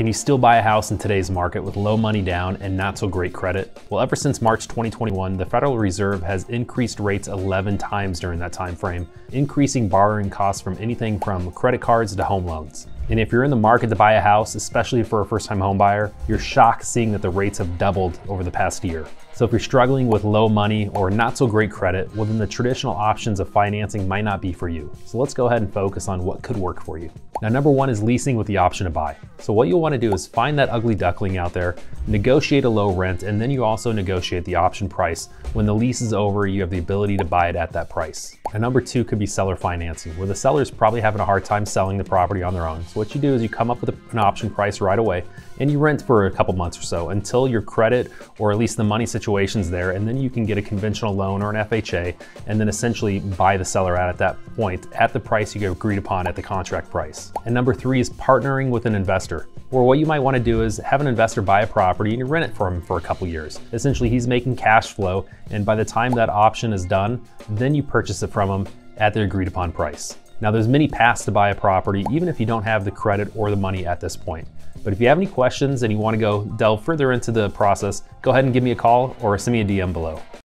Can you still buy a house in today's market with low money down and not so great credit? Well, ever since March 2021, the Federal Reserve has increased rates 11 times during that time frame, increasing borrowing costs from anything from credit cards to home loans. And if you're in the market to buy a house, especially for a first-time home buyer, you're shocked seeing that the rates have doubled over the past year. So if you're struggling with low money or not so great credit, well then the traditional options of financing might not be for you. So let's go ahead and focus on what could work for you. Now, number one is leasing with the option to buy. So what you'll want to do is find that ugly duckling out there, negotiate a low rent, and then you also negotiate the option price. When the lease is over, you have the ability to buy it at that price. And number two could be seller financing, where the seller's probably having a hard time selling the property on their own. So what you do is you come up with an option price right away and you rent for a couple months or so until your credit or at least the money situation's there, and then you can get a conventional loan or an FHA and then essentially buy the seller out at that point at the price you agreed upon at the contract price. And number three is partnering with an investor, or what you might want to do is have an investor buy a property and you rent it for him for a couple years. Essentially, he's making cash flow, and by the time that option is done, then you purchase it from him at the agreed upon price. Now, there's many paths to buy a property, even if you don't have the credit or the money at this point. But if you have any questions and you want to go delve further into the process, go ahead and give me a call or send me a DM below.